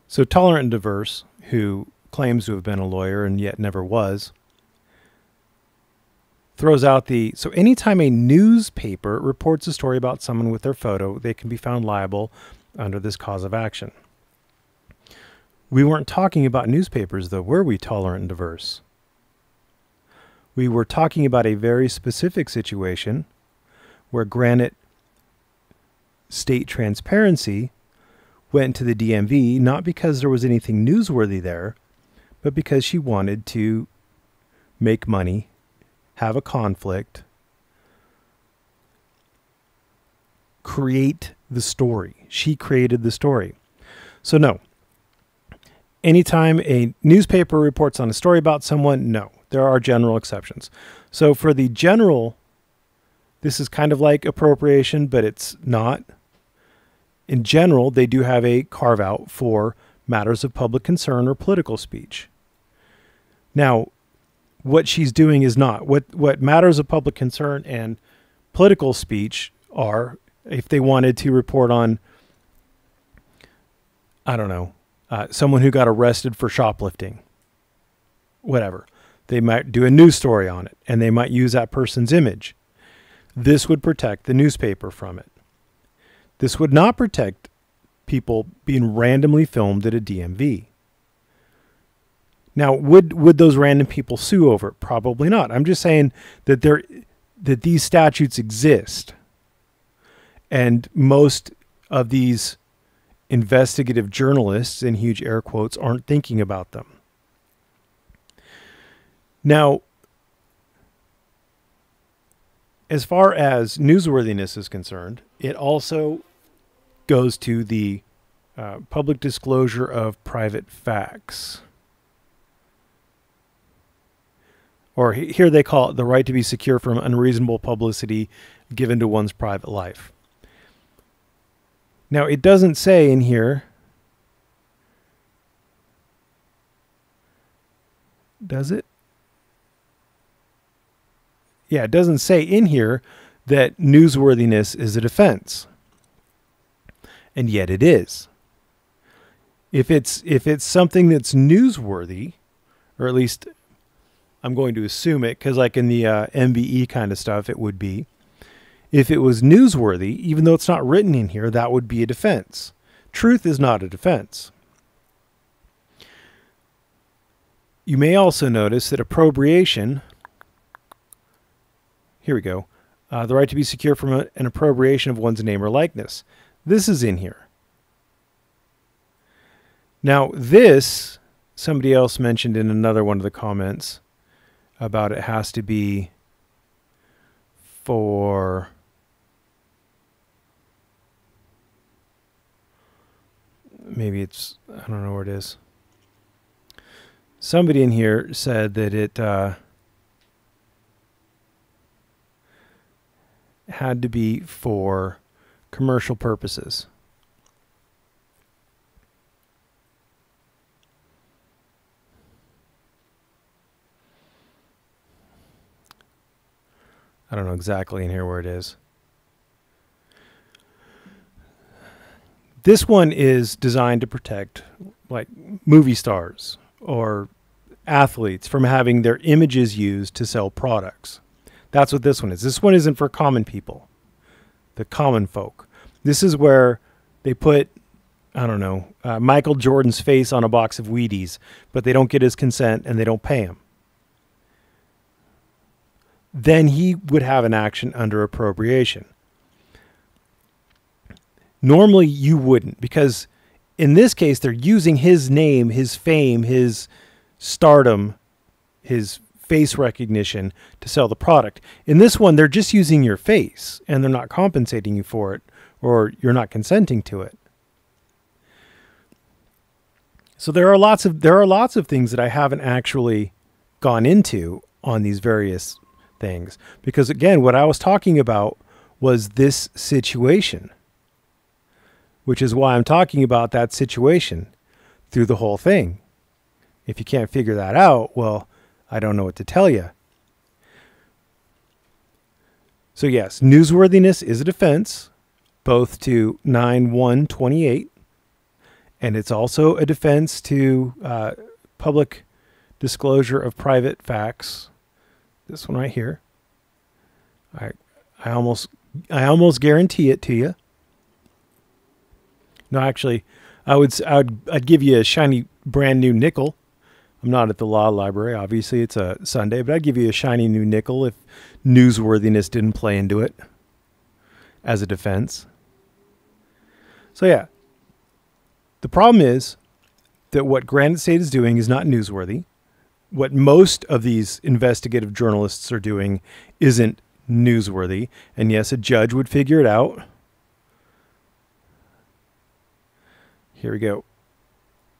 So Tolerant and Diverse, who claims to have been a lawyer and yet never was, throws out so anytime a newspaper reports a story about someone with their photo, they can be found liable under this cause of action. We weren't talking about newspapers, though, were we, Tolerant and Diverse? We were talking about a very specific situation where, granted, state transparency went to the DMV, not because there was anything newsworthy there, but because she wanted to make money, have a conflict, create the story. She created the story. So no. Anytime a newspaper reports on a story about someone, no. There are general exceptions. So for the general, this is kind of like appropriation, but it's not. In general, they do have a carve-out for matters of public concern or political speech. Now, what she's doing is not. What matters of public concern and political speech are, if they wanted to report on, I don't know, someone who got arrested for shoplifting, whatever. They might do a news story on it, and they might use that person's image. This would protect the newspaper from it. This would not protect people being randomly filmed at a DMV. Now, would those random people sue over it? Probably not. I'm just saying that that these statutes exist, and most of these investigative journalists, in huge air quotes, aren't thinking about them. Now, as far as newsworthiness is concerned, it also goes to the public disclosure of private facts. Or here they call it the right to be secure from unreasonable publicity given to one's private life. Now, it doesn't say in here, does it? Yeah, it doesn't say in here that newsworthiness is a defense. And yet it is. If it's something that's newsworthy, or at least I'm going to assume it, because like in the MBE kind of stuff, it would be. If it was newsworthy, even though it's not written in here, that would be a defense. Truth is not a defense. You may also notice that appropriation, here we go, the right to be secure from an appropriation of one's name or likeness. This is in here. Now this, somebody else mentioned in another one of the comments about it has to be for maybe it's, I don't know where it is. Somebody in here said that it had to be for commercial purposes. I don't know exactly in here where it is. This one is designed to protect like movie stars or athletes from having their images used to sell products. That's what this one is. This one isn't for common people, the common folk. This is where they put, I don't know, Michael Jordan's face on a box of Wheaties, but they don't get his consent and they don't pay him. Then he would have an action under appropriation. Normally you wouldn't, because in this case they're using his name, his fame, his stardom, his face recognition to sell the product. In this one, they're just using your face and they're not compensating you for it, or you're not consenting to it. So there are lots of things that I haven't actually gone into on these various things, because again, what I was talking about was this situation, which is why I'm talking about that situation through the whole thing. If you can't figure that out, well, I don't know what to tell you. So yes, newsworthiness is a defense, both to 9/1/28 And it's also a defense to public disclosure of private facts. This one right here. I almost guarantee it to you. No, actually, I'd give you a shiny brand new nickel. I'm not at the law library. Obviously, it's a Sunday, but I'd give you a shiny new nickel if newsworthiness didn't play into it as a defense. So yeah, the problem is that what Granite State is doing is not newsworthy. What most of these investigative journalists are doing isn't newsworthy. And yes, a judge would figure it out. Here we go.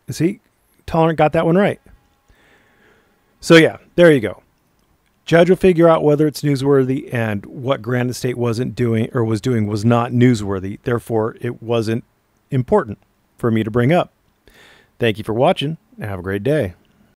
See, Tolerant got that one right. So yeah, there you go. Judge will figure out whether it's newsworthy, and what Granite State wasn't doing or was doing was not newsworthy. Therefore, it wasn't important for me to bring up. Thank you for watching, and have a great day.